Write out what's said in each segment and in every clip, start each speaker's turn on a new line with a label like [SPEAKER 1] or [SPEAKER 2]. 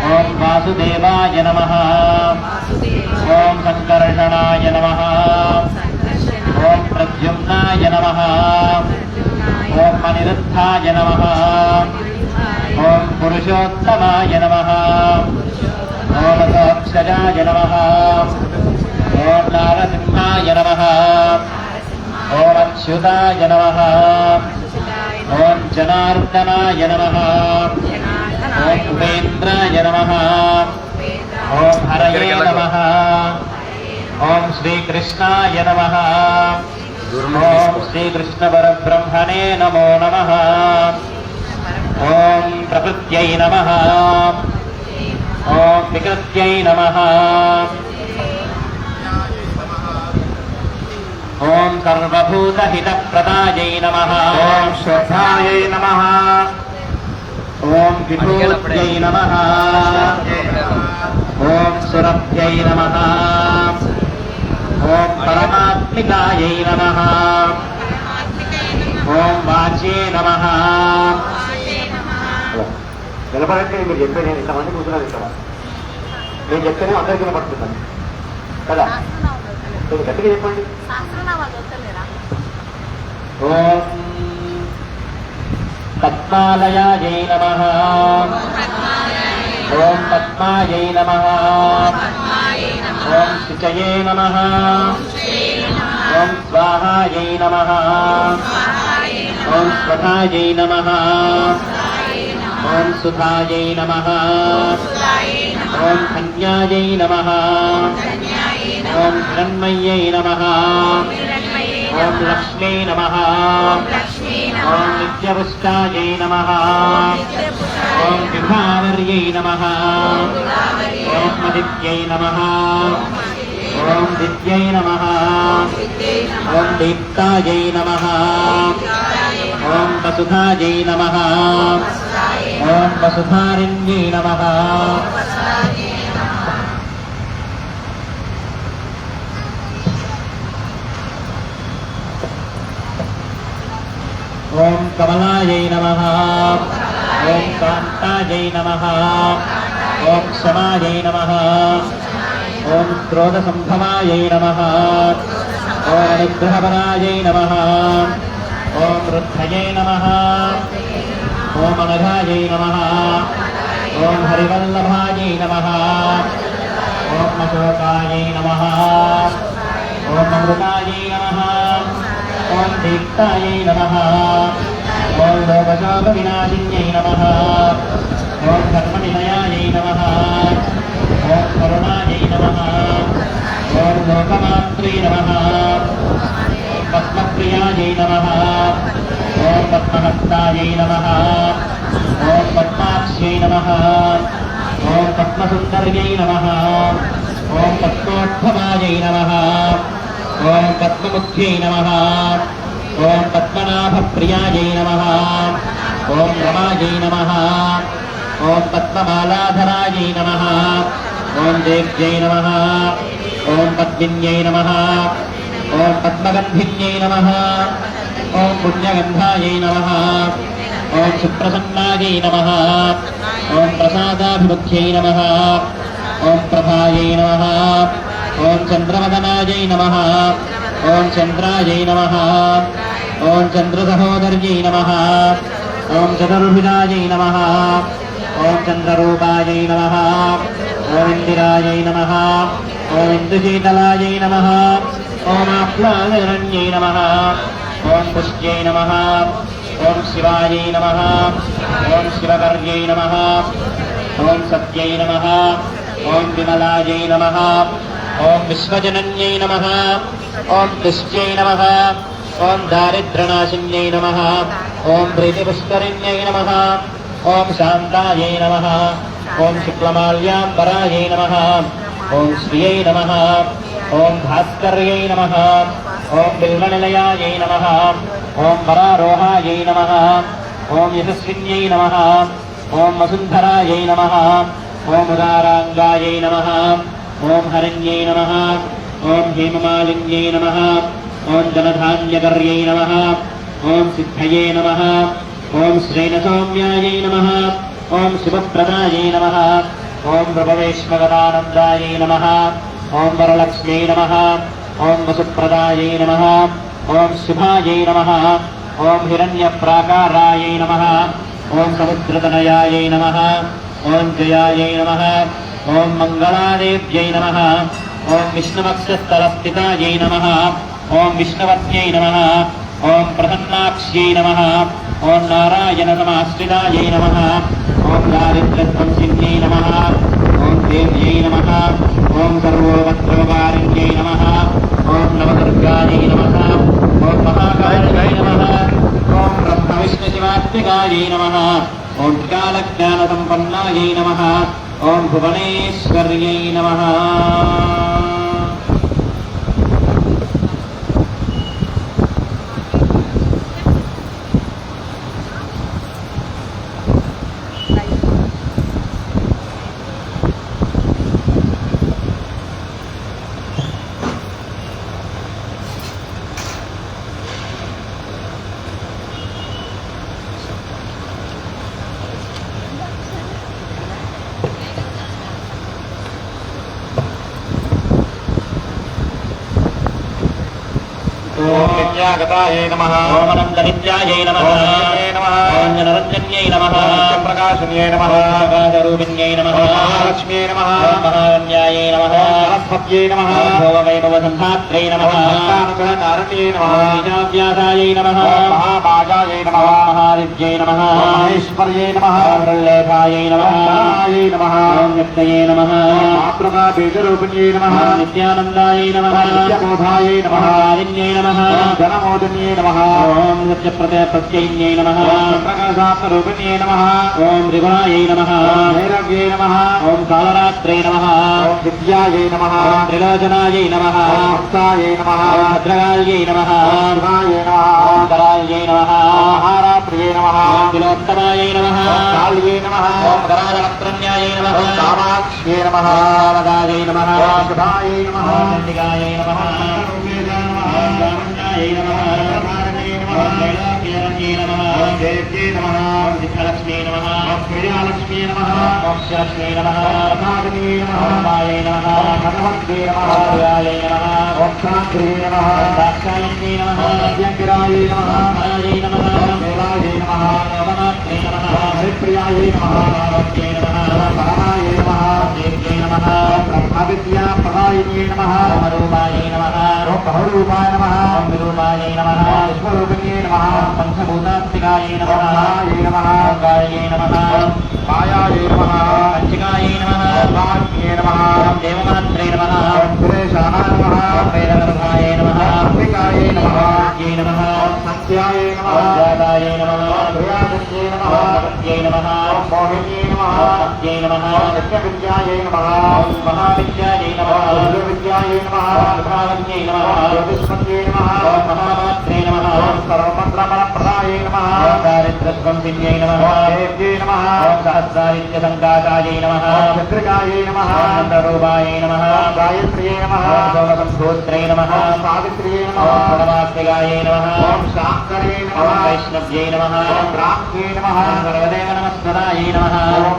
[SPEAKER 1] ఓం వాసుదేవాయ నమః ఓం సంకర్షణాయ నమః ఓం ప్రద్యుమ్నాయ నమః ఓం అనిరుద్ధాయ నమః ఓం పురుషోత్తమాయ నమః ఓం అక్షరాయ నమః ఓం నారసింహాయ నమః ఓం అచ్యుతాయ నమః ఓం జనార్దనాయ నమః ఓం ఉపేంద్రాయ నమః ఓం హరయే నమః ఓం శ్రీకృష్ణాయ నమః ఓం శ్రీకృష్ణ పరబ్రహ్మణే నమో నమః ఓం ప్రకృత్యై నమః ఓం వికృత్యై నమః ఓం సర్వభూతహితప్రదాయై నమః
[SPEAKER 2] ఓం శ్రద్ధాయై నమః
[SPEAKER 1] ఓం విభూత్యై నమః ఓం సురభ్యై నమః ఓం పరమాత్మికాయై నమః ఓం వాచే నమః.
[SPEAKER 2] నిలబడంటే మీరు చెప్పేది నేను ఇంతమంది కూర్చున్నారు ఇక్కడ, నేను చెప్తేనే అందరికీ వినపడుతున్నాను కదా, మీరు గట్టిగా చెప్పండి.
[SPEAKER 1] ఓం పద్మాలయాయై నమః ఓం పద్మాయై నమః ఓం శుచయే నమః ఓం స్వాహాయై నమః ఓం స్వధాయై నమః ఓం సుధాయై నమః ఓం కన్యాయై నమః ఓం హిరణ్మయ్యై నమః ఓం లక్ష్మీ నమః ఓం నిత్యపుష్టాయై నమః ఓం విభావర్యై నమః ఓం ఆదిత్యై నమః ఓం దిత్యై నమః ఓం దీప్తాయై నమః ఓం వసుధాయై నమః ఓం వసుధారిణ్యై నమః ఓం కమలాయై నమః ఓం కాంతాయై నమః ఓం క్షమాయై నమః ఓం క్రోధసంభవాయై నమః ఓం అనుగ్రహపరాయై నమః ఓం వృద్ధయై నమః ఓం అనఘాయై నమః ఓం హరివల్లభాయై నమః ఓం అశోకాయై నమః ఓం అమృతాయై నమః ఓం దీప్తాయై నమః ఓం లోకశోక వినాశిన్యై నమః ఓం ధర్మనిలయాయై నమః ఓం కరుణాయై నమః ఓం లోకమాత్రే నమః ఓం పద్మప్రియాయై నమః ఓం పద్మహస్తాయై నమః ఓం పద్మాక్ష్యై నమః ఓం పద్మసుందర్యై నమః ఓం పద్మోద్భవాయై నమః ఓం పద్మముఖ్యై నమః ఓం పద్మనాభప్రియాయై నమః ఓం రమాయై నమః ఓం పద్మమాలాధరాయై నమః ఓం దేవ్యై నమః ఓం పద్మిన్యై నమః ఓం పద్మగంధిన్యై నమః ఓం పుణ్యగంధాయై నమః ఓం సుప్రసన్నాయై నమః ఓం ప్రసాదాభిముఖ్యై నమః ఓం ప్రభాయై నమః ఓం చంద్రవదనాయై నమః ఓం చంద్రాయై నమః ఓం చంద్రసహోదర్యై నమః ఓం చతుర్భుజాయై నమః ఓం చంద్రరూపాయై నమః ఓం ఇందిరాయై నమః ఓం ఇందుశీతలాయై నమః ఓం ఆహ్లాదరణ్యై నమః ఓం పుష్ట్యై నమః ఓం శివాయై నమః ఓం శివకర్యై నమః ఓం సత్యై నమః ఓం విమలాయై నమః ఓం విశ్వజనన్యై నమః ఓం తుష్ట్యై నమః ఓం దారిద్ర్యనాశిన్యై నమః ఓం ప్రీతిపుష్కరిణ్యై నమః ఓం శాంతాయై నమః ఓం శుక్లమాల్యాంబరాయై నమః ఓం శ్రియై నమః ఓం భాస్కర్యై నమః ఓం బిల్వనిలయాయై నమః ఓం వరారోహాయై నమః ఓం యశస్విన్యై నమః ఓం వసుంధరాయై నమః ఓం ఉదారాంగాయై నమః ఓం హరిణ్యై నమః ఓం హేమమాలిన్యై నమః ఓం జనధాన్యకర్యై నమః ఓం సిద్ధయే నమః ఓం శ్రీనసౌమ్యాయై నమః ఓం శుభప్రదాయై నమః ఓం ప్రభవేశ్వగదానందాయై నమః ఓం వరలక్ష్మీ నమః ఓం వసుప్రదాయై నమః ఓం శుభాయై నమః ఓం హిరణ్యప్రాకారాయై నమః ఓం సముద్రతనయాయై నమః ఓం జయాయై నమః ఓం మంగళాదేవ్యై నమః ఓం విష్ణువక్షస్థలస్థితాయై నమః ఓం విష్ణువత్యై నమః ఓం ప్రసన్నాక్ష్యై నమః ఓం నారాయణ సమాశ్రితాయై నమః ఓం దారిద్ర్యధ్వంసిన్యై నమః ఓం దేవ్యై నమః ఓం సర్వోపద్రవకారిణ్యై నమః ఓం నవదుర్గాయై నమః ఓం మహాకాళికాయ నమః ఓం బ్రహ్మ విష్ణు శివాత్మికాయై నమః ఓం కాలజ్ఞానసంపన్నాయై నమః ఓం భువనేశ్వర్యై నమః.
[SPEAKER 2] ఓం నిత్యాగతాయై నమః
[SPEAKER 1] ఓం అనంతనిత్యాయై నమః ఓం జనరంజన్యై నమః
[SPEAKER 2] ఓం ప్రకాశన్యై నమః
[SPEAKER 1] ప్రకాశరూపిణ్యై నమః
[SPEAKER 2] మహాలక్ష్మ్యై నమః
[SPEAKER 1] ఓం మహాకన్యాయై నమః
[SPEAKER 2] సరస్వత్యై నమః
[SPEAKER 1] ఓం భోగవైభవసంధాత్రై నమః
[SPEAKER 2] నారాయణాయ నమః
[SPEAKER 1] ఈశావ్యాసాయై నమః
[SPEAKER 2] మహాభాగాయై నమః
[SPEAKER 1] మహాదివ్యై నమః
[SPEAKER 2] మహేశ్వర్యై నమః
[SPEAKER 1] ప్రల్లేఖాయై నమః
[SPEAKER 2] నారాయణాయ నమః
[SPEAKER 1] ఓం నిత్యయై నమః
[SPEAKER 2] మాతృకా బీజరూపిణ్యై నమః
[SPEAKER 1] ఓం నిత్యానందాయై నమః
[SPEAKER 2] నిత్యబోధాయై నమః
[SPEAKER 1] కారిణ్యై నమః
[SPEAKER 2] ధనమోదిన్యై నమః
[SPEAKER 1] ఓం నిత్యప్రత్యయై నమః
[SPEAKER 2] ప్రకాశాత్మరూపిణ్యై నమః
[SPEAKER 1] ఓం త్రిగుణాయై నమః
[SPEAKER 2] భైరవ్యై నమః
[SPEAKER 1] ఓం కాలరాత్రే నమః
[SPEAKER 2] ఓం విద్యాయై నమః
[SPEAKER 1] ఓం త్రిలోచనాయై నమః
[SPEAKER 2] ఓం భక్తాయై నమః
[SPEAKER 1] ఓం భద్రకాళ్యై నమః
[SPEAKER 2] శివాయై నమః
[SPEAKER 1] ఓం కరాళ్యై నమః
[SPEAKER 2] మహారాత్రియై నమః
[SPEAKER 1] ఓం తిలోత్తమాయై నమః
[SPEAKER 2] కాళ్యై నమః
[SPEAKER 1] ఓం కరాళవక్త్రన్యాయై నమః
[SPEAKER 2] ఓం కామాక్ష్యై నమః
[SPEAKER 1] కామదాయై నమః
[SPEAKER 2] ఓం శుభాయై నమః
[SPEAKER 1] ఓం చండికాయై నమః ఓం లావణ్యాయై నమః ఓం కైలాసకేరణ్యై నమః
[SPEAKER 2] ఓం దేవ్యై నమః
[SPEAKER 1] ఓం సిద్ధలక్ష్మీ నమః
[SPEAKER 2] ఓం ప్రియాలక్ష్మీ నమః
[SPEAKER 1] ఓం మోక్షలక్ష్మీ నమః
[SPEAKER 2] ప్రసాదిన్యై నమః
[SPEAKER 1] ఓం మాయై నమః
[SPEAKER 2] ఓం భగవద్గే నమః
[SPEAKER 1] ఓం ప్రియాయై నమః
[SPEAKER 2] ఓం శాంత్రియై నమః
[SPEAKER 1] ఓం దాక్షాయణ్యై నమః
[SPEAKER 2] ఓం సత్యంగిరాయై నమః
[SPEAKER 1] ఓం మాయై నమః
[SPEAKER 2] ఓం వేలాయై నమః
[SPEAKER 1] ఓం లోకమాత్రే నమః
[SPEAKER 2] ఓం హరిప్రియాయై నమః
[SPEAKER 1] ఓం పార్వత్యై నమః
[SPEAKER 2] ఓం పరమాయై నమః
[SPEAKER 1] ఓం దేవ్యై నమః
[SPEAKER 2] ఓం బ్రహ్మవిద్యా ప్రదాయిన్యై నమః
[SPEAKER 1] ఓం రూపాయై నమః
[SPEAKER 2] ఓం బహురూపాయ నమః
[SPEAKER 1] ఓం విరూపాయై నమః
[SPEAKER 2] ఓం విశ్వరూపిణ్యై నమః
[SPEAKER 1] ఓం పంచభూతాత్మికాయై
[SPEAKER 2] ఓం
[SPEAKER 1] నమః
[SPEAKER 2] మాయై నమః
[SPEAKER 1] ఓం కాయై నమః
[SPEAKER 2] ఓం మాయాయై నమః
[SPEAKER 1] ఓం పంచికాయై నమః
[SPEAKER 2] ఓం వాగ్యై నమః
[SPEAKER 1] ఓం దేవమాత్రే నమః
[SPEAKER 2] ఓం సురేశానాయ నమః
[SPEAKER 1] ఓం వేదగర్భాయై నమః
[SPEAKER 2] ఓం అంబికాయై నమః
[SPEAKER 1] విద్యై నమః
[SPEAKER 2] ఓం సత్యాయై నమః
[SPEAKER 1] ఓం జాతాయై నమః
[SPEAKER 2] ఓం ప్రియాదిత్యై నమః
[SPEAKER 1] ఓం సత్యై నమః
[SPEAKER 2] ఓం మోహిన్యై నమః
[SPEAKER 1] ఓం సత్యై నమః
[SPEAKER 2] ఓం నిత్యవిద్యాయై నమః
[SPEAKER 1] ఓం మహావిద్యాయై నమః
[SPEAKER 2] ఓం విద్యాయై నమః
[SPEAKER 1] ఓం విభావన్యై నమః
[SPEAKER 2] ఓం జ్యోతిష్మత్యై నమః
[SPEAKER 1] ఓం మహామాత్రే నమః
[SPEAKER 2] ఓం సర్వమంత్రఫలప్రదాయై నమః
[SPEAKER 1] ఓం దారిద్ర్యధ్వంసిన్యై నమః
[SPEAKER 2] ఓం దేవ్యై నమః
[SPEAKER 1] ఓం సహస్రాదిత్యసంకాశాయై నమః
[SPEAKER 2] ఓం చంద్రికాయై నమః
[SPEAKER 1] ఓం మంత్రరూపాయై నమః
[SPEAKER 2] ఓం గాయత్ర్యై నమః
[SPEAKER 1] ఓం సోమసంభూత్రై నమః
[SPEAKER 2] ఓం సావిత్ర్యై నమః
[SPEAKER 1] ఓం ప్రణవాస్తికాయై నమః
[SPEAKER 2] ఓం శాంకర్యై
[SPEAKER 1] ఓం
[SPEAKER 2] నమః
[SPEAKER 1] వైష్ణవ్యై నమః
[SPEAKER 2] ఓం బ్రాహ్మ్యై నమః
[SPEAKER 1] ఓం సర్వదేవ నమస్కరాయై నమః
[SPEAKER 2] ఓం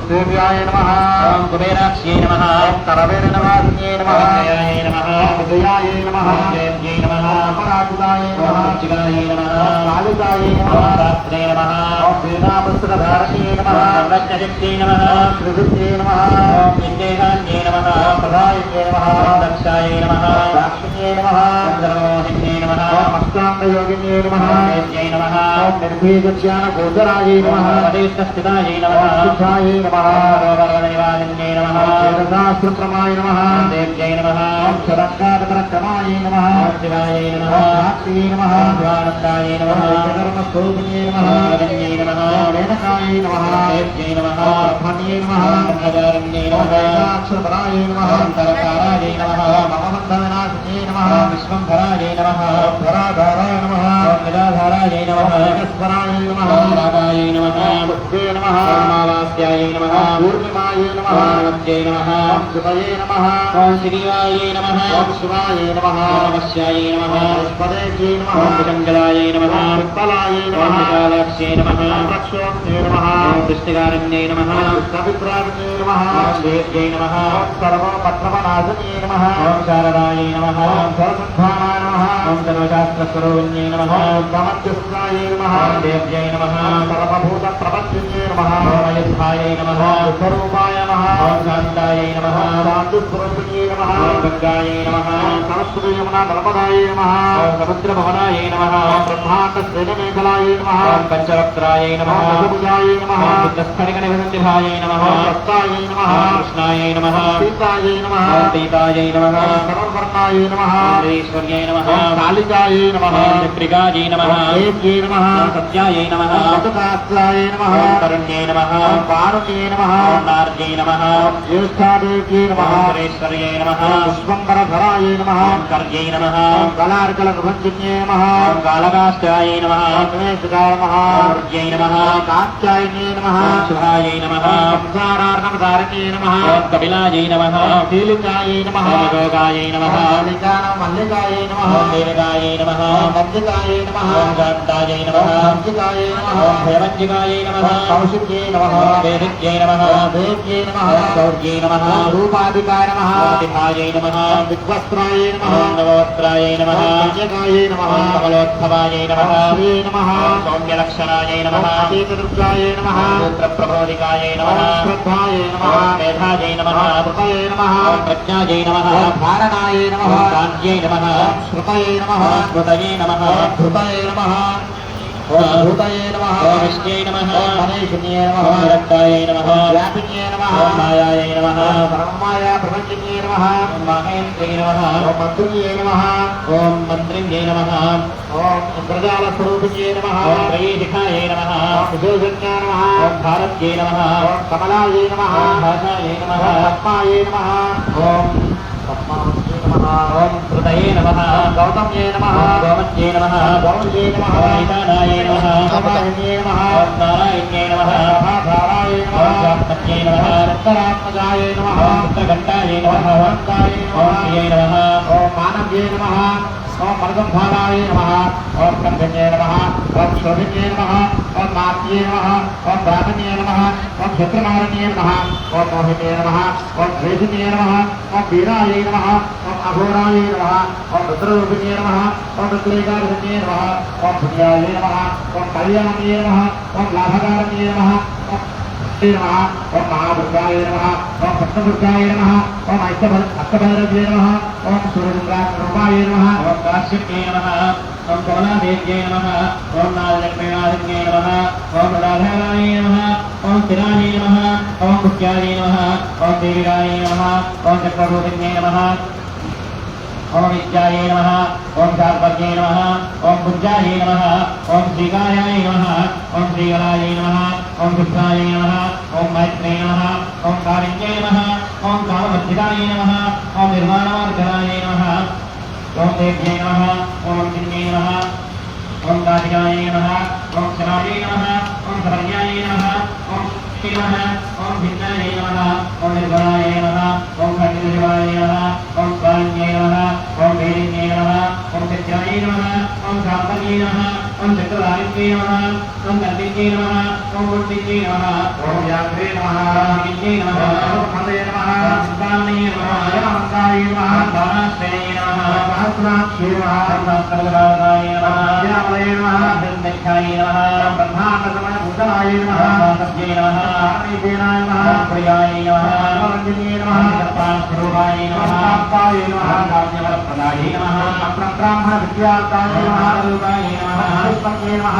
[SPEAKER 2] దేవ్యాయ నమః
[SPEAKER 1] ఓం కుబేరాక్ష్యై నమః
[SPEAKER 2] ఓం కరవేరనవాసిన్యై నమః
[SPEAKER 1] ఓం జయాయై నమః
[SPEAKER 2] ఓం విజయాయై నమః
[SPEAKER 1] ఓం జయంత్యై నమః
[SPEAKER 2] ఓం అపరాజితాయై
[SPEAKER 1] ఓం
[SPEAKER 2] నమః
[SPEAKER 1] వృచ్చికాయై నమః
[SPEAKER 2] ఓం కాళికాయై
[SPEAKER 1] ఓం
[SPEAKER 2] నమః
[SPEAKER 1] శాస్త్రే నమః
[SPEAKER 2] ఓం వేదాపుస్తకధారణ్యై నమః
[SPEAKER 1] ఓం రక్తశక్త్యై నమః
[SPEAKER 2] ఓం త్రివిద్యై నమః
[SPEAKER 1] ఓం విద్యేహాన్యై నమః
[SPEAKER 2] ఓం ప్రదాయిన్యై నమః
[SPEAKER 1] ఓం దక్షాయై నమః
[SPEAKER 2] ఓం దాక్షిణ్యై నమః
[SPEAKER 1] ఓం సర్వమోహిన్యై నమః
[SPEAKER 2] ఓం అష్టాంగయోగిన్యై నమః
[SPEAKER 1] ఓం వేద్యై నమః
[SPEAKER 2] ఓం నిర్భీజజ్ఞానగోచరాయై
[SPEAKER 1] ఓం
[SPEAKER 2] నమః
[SPEAKER 1] పదేష్టస్థితాయై
[SPEAKER 2] ఓం
[SPEAKER 1] నమః
[SPEAKER 2] శుద్ధాయై నమః
[SPEAKER 1] సర్వపర్వతనివాసిన్యై నమః
[SPEAKER 2] ఓం వేదశాస్త్రప్రమాయ నమః
[SPEAKER 1] ఓం దేవ్యై నమః
[SPEAKER 2] ఓం శరంగారపరక్రమాయ నమః
[SPEAKER 1] ఓం శివాయై నమః
[SPEAKER 2] ఓం శాక్తియై నమః
[SPEAKER 1] ఓం శివానందాయై నమః
[SPEAKER 2] ఓం ఏకధర్మస్వరూపిణ్యై నమః
[SPEAKER 1] ఓం వదన్యై నమః
[SPEAKER 2] ఓం వేదకాయై నమః
[SPEAKER 1] ఓం దేవ్యై నమః
[SPEAKER 2] ఓం బ్రహ్మణ్యై నమః
[SPEAKER 1] ఓం బ్రహ్మచారిణ్యై
[SPEAKER 2] ఓం
[SPEAKER 1] నమః
[SPEAKER 2] వేదాక్షరపరాయై నమః
[SPEAKER 1] ఓం తరకారాయై నమః
[SPEAKER 2] ఓం అవబంధవినాశిన్యై నమః
[SPEAKER 1] ఓం విశ్వంభరాయై నమః
[SPEAKER 2] ఓం ధరాధారాయ నమః
[SPEAKER 1] ఓం నిరాధారాయై నమః
[SPEAKER 2] ఓం జగస్వరాయ నమః
[SPEAKER 1] ఓం రాగాయై నమః
[SPEAKER 2] ఓం బుద్ధే నమః
[SPEAKER 1] ఓం మావాస్య అమావాస్యాయై నమః
[SPEAKER 2] పూర్ణిమాయై నమః
[SPEAKER 1] పౌర్ణమత్యై నమః
[SPEAKER 2] శుభయే నమః
[SPEAKER 1] ఓం శ్రీవాయై నమః
[SPEAKER 2] శివాయై నమః
[SPEAKER 1] నమస్యాయై నమః
[SPEAKER 2] బృహస్పతయే నమః
[SPEAKER 1] ఓం విశంకరాయై నమః
[SPEAKER 2] పిప్పలాయై
[SPEAKER 1] ఓం
[SPEAKER 2] నమః
[SPEAKER 1] విశాలాక్ష్యై నమః
[SPEAKER 2] లక్ష్మణే నమః
[SPEAKER 1] ఓం వృష్టికారణ్యై నమః
[SPEAKER 2] కవిప్రాజ్ఞే నమః
[SPEAKER 1] ఓం దేవ్యై నమః
[SPEAKER 2] సర్వపత్రవనాశనే నమః
[SPEAKER 1] ఓం శారదాయై నమః
[SPEAKER 2] సర్వసంధానాయ నమః
[SPEAKER 1] ఓం సర్వశాస్త్రస్వరూపిణ్యై నమః
[SPEAKER 2] సమత్యస్నాయే నమః
[SPEAKER 1] ఓం దేవ్యై నమః
[SPEAKER 2] సర్వభూత ప్రపంచే నమః
[SPEAKER 1] ఓం అయుద్ధాయై నమః
[SPEAKER 2] స్వరూపాయ నమః
[SPEAKER 1] ఓం శాంతాయై నమః
[SPEAKER 2] శాంతిస్వరూపిణ్యే నమః
[SPEAKER 1] ఓం గంగాయై నమః
[SPEAKER 2] సరస్వతీ యమునా నర్మదాయే నమః
[SPEAKER 1] ఓం సముద్రభవనాయై నమః
[SPEAKER 2] బ్రహ్మాండ శ్రేణమేఖలాయే నమః
[SPEAKER 1] ఓం పంచవక్త్రాయై నమః
[SPEAKER 2] దశభుజాయే నమః
[SPEAKER 1] ఓం బుద్ధస్ఫటికనిభృతిభాయై నమః
[SPEAKER 2] సత్తాయే నమః
[SPEAKER 1] ఓం కృష్ణాయై నమః
[SPEAKER 2] సీతాయే నమః
[SPEAKER 1] ఓం పీతాయై నమః
[SPEAKER 2] సర్వర్ణాయే నమః
[SPEAKER 1] ఓం ఈశ్వర్యై నమః
[SPEAKER 2] కాళికాయే నమః
[SPEAKER 1] ఓం చక్రికాయై నమః
[SPEAKER 2] దేవ్యే నమః
[SPEAKER 1] ఓం సత్యాయై నమః
[SPEAKER 2] సతతాస్యాయే నమః
[SPEAKER 1] ఓం తరుణ్యై నమః
[SPEAKER 2] పారుణ్యే నమః
[SPEAKER 1] ఓం నార్యై నమః
[SPEAKER 2] జ్యేష్ఠాదేవ్యే నమః
[SPEAKER 1] ఓం సురేశ్వర్యై నమః
[SPEAKER 2] పుష్పంబరధరాయే నమః
[SPEAKER 1] ఓం కర్యై నమః
[SPEAKER 2] కళార్కల గృహంజన్యే నమః
[SPEAKER 1] ఓం కాళకాష్టాయై నమః
[SPEAKER 2] గణేశకాయ నమః
[SPEAKER 1] ఓం హృద్యై నమః
[SPEAKER 2] కాత్యాయనే నమః
[SPEAKER 1] ఓం శుభాయై నమః
[SPEAKER 2] సంసారార్ణమధారిణే నమః
[SPEAKER 1] ఓం కపిలాయై నమః
[SPEAKER 2] కీలికాయే నమః
[SPEAKER 1] ఓం యోగాయై నమః
[SPEAKER 2] మల్లికాయే నమః
[SPEAKER 1] ఓం దేవగాయై నమః
[SPEAKER 2] మజ్జికాయే నమః
[SPEAKER 1] ఓం శాంతాయై నమః
[SPEAKER 2] మజ్జికాయే నమః
[SPEAKER 1] ఓం భయవంజికాయై నమః
[SPEAKER 2] కౌశిక్యే నమః
[SPEAKER 1] ఓం వేదిక్యై నమః
[SPEAKER 2] దేవ్యే నమః
[SPEAKER 1] ఓం శౌర్యై నమః
[SPEAKER 2] రూపాధికాయ నమః
[SPEAKER 1] ఓం తిహాయై నమః
[SPEAKER 2] దిగ్వస్త్రాయే నమః
[SPEAKER 1] ఓం నవోత్రాయై నమః
[SPEAKER 2] కన్యకాయే నమః
[SPEAKER 1] ఓం కమలోత్సవాయై నమః
[SPEAKER 2] శ్రీ నమః
[SPEAKER 1] ఓం సౌమ్యలక్షణాయై నమః
[SPEAKER 2] అతీతదుర్గాయే నమః
[SPEAKER 1] ఓం సూత్రప్రబోధికాయై నమః
[SPEAKER 2] శ్రద్ధాయే నమః
[SPEAKER 1] ఓం మేధాయై నమః
[SPEAKER 2] కృపయే నమః
[SPEAKER 1] ఓం ప్రజ్ఞాయై నమః
[SPEAKER 2] ధారణాయే నమః
[SPEAKER 1] ఓం కాంత్యై నమః
[SPEAKER 2] శృతయే నమః
[SPEAKER 1] ఓం స్మృతయే నమః
[SPEAKER 2] ధృతయే నమః
[SPEAKER 1] ఓం
[SPEAKER 2] భూతయే నమః
[SPEAKER 1] ఓం విష్ణ్యై నమః
[SPEAKER 2] మనీషిణ్యే నమః
[SPEAKER 1] ఓం విరక్తాయై నమః
[SPEAKER 2] వ్యాపిన్యే నమః
[SPEAKER 1] ఓం మాయాయై నమః
[SPEAKER 2] పరమాయా ప్రపంచన్యే నమః
[SPEAKER 1] ఓం మహేంద్రై నమః
[SPEAKER 2] ఓం మంత్రియే నమః
[SPEAKER 1] ఓం మంత్రిణ్యై నమః
[SPEAKER 2] ఓం ఇంద్రజాల స్వరూపిణ్యే నమః
[SPEAKER 1] ఓం త్రయీశిఖాయై నమః
[SPEAKER 2] ఓం విశేషజ్ఞా నమః
[SPEAKER 1] ఓం భారత్యై నమః
[SPEAKER 2] ఓం కమలాయే నమః
[SPEAKER 1] ఓం భాషాయై నమః
[SPEAKER 2] ఓం పద్మాయే నమః
[SPEAKER 1] ఓం
[SPEAKER 2] పద్మావత్యే నమః
[SPEAKER 1] ఓం కృతయే నమః
[SPEAKER 2] గౌతమ్యే నమః
[SPEAKER 1] ఓం గోమత్యై నమః
[SPEAKER 2] గౌర్యే నమః
[SPEAKER 1] ఓం ఈశానాయై నమః
[SPEAKER 2] నారాయణ్యే నమః
[SPEAKER 1] ఓం నారాయణ్యై నమః
[SPEAKER 2] మహాధారాయే
[SPEAKER 1] ఓం
[SPEAKER 2] నమః
[SPEAKER 1] శాస్త్రజ్ఞై నమః
[SPEAKER 2] ఉత్తరాత్మజాయే నమః
[SPEAKER 1] ఓం పుత్రఘంటాయై నమః
[SPEAKER 2] భగవంతాయే
[SPEAKER 1] ఓం
[SPEAKER 2] నమః
[SPEAKER 1] ప్రియై నమః
[SPEAKER 2] ఓం మానవ్యే నమః ఓం మరుగంధారాయే నమః ఓం కంఠన్యే నమః ఓం శోభిన్యే నమః ఓం నాట్యే నమః ఓం బ్రాహ్మణ్యే నమః ఓం క్షత్రమారణ్యే నమః ఓం మోహిన్యే నమః ఓం ద్వేషిన్యే నమః ఓం వీరాయే నమః ఓం అఘోరాయే నమః ఓం రుద్రరూపిణ్యే నమః ఓం రుద్రేకారుణ్యే నమః ఓం పుణ్యాయే నమః ఓం కళ్యాణ్యే నమః ఓం లాభకారణ్యే నమః ఓం నమః ఓం మహాదుర్గాయ నమః ఓం సప్తదుర్గాయ నమః ఓం అష్టభైరవ్యే నమః ఓం సూర్యదుర్గాయ నమః
[SPEAKER 1] ఓం కాశ్యప్యై నమః ఓం కమలాదేవ్యై నమః ఓం నాగలక్ష్మీనాథన్యై నమః ఓం రాధారాయై నమః ఓం స్థిరాయై నమః ఓం ముఖ్యాయై నమః ఓం దేవిరాయై నమః ఓం చక్రరూపిణ్యై నమః ఓం విద్యాయై నమః ఓం శార్పజ్ఞై నమః ఓం పుంజాయై నమః ఓం శ్రీకాయాయై నమః ఓం శ్రీకలాయై నమః ఓం కృష్ణాయై నమః ఓం మైత్రేయ నమః ఓం కాళిన్యై నమః ఓం కామవర్ధితాయై నమః ఓం నిర్మాణమార్గరాయై నమః ఓం దేవ్యై నమః ఓం చిన్యై నమః ఓం దాటికాయై నమః ఓం శరాయై నమః ఓం సహర్యాయై నమః ఓం శ్రీ నమః ఓం భిన్నాయై నమః ఓం నిర్గుణాయై నమః ఓం ఖండితశివాయై నమః ఓం స్వామిన్యై నమః ఓం వేదిన్యై నమః ఓం సత్యాయై నమః ఓం శాంతన్యై నమః ఓం చక్రధారిణ్యై నమః ఓం కర్దిన్యై నమః ఓం మూర్తిన్యై నమః
[SPEAKER 2] ఓం వ్యాఘ్రే నమః
[SPEAKER 1] ఓం విద్యై నమః
[SPEAKER 2] ఓం మదయ నమః
[SPEAKER 1] ఓం సిద్ధామణయే నమః
[SPEAKER 2] అయమంతాయ నమః
[SPEAKER 1] ఓం ధారాశ్రయే నమః
[SPEAKER 2] సహస్రాక్షే నమః
[SPEAKER 1] ఓం సహస్రకారాయ నమః
[SPEAKER 2] విద్యామలయ నమః
[SPEAKER 1] దండక్షాయ నమః
[SPEAKER 2] బ్రహ్మాండసమయ భూతనాయ నమః
[SPEAKER 1] సత్యై నమః
[SPEAKER 2] ఆత్మీయేనాయ నమః
[SPEAKER 1] ఓం ప్రియాయ నమః
[SPEAKER 2] మనోరంజనీయ నమః
[SPEAKER 1] స్వరూపాయ నమః
[SPEAKER 2] కాంతాయ నమః
[SPEAKER 1] కామ్యవరప్రదాయ నమః
[SPEAKER 2] బ్రాహ్మణ విద్యార్థాయ నమః
[SPEAKER 1] రూపాయ నమః
[SPEAKER 2] పుష్పకే నమః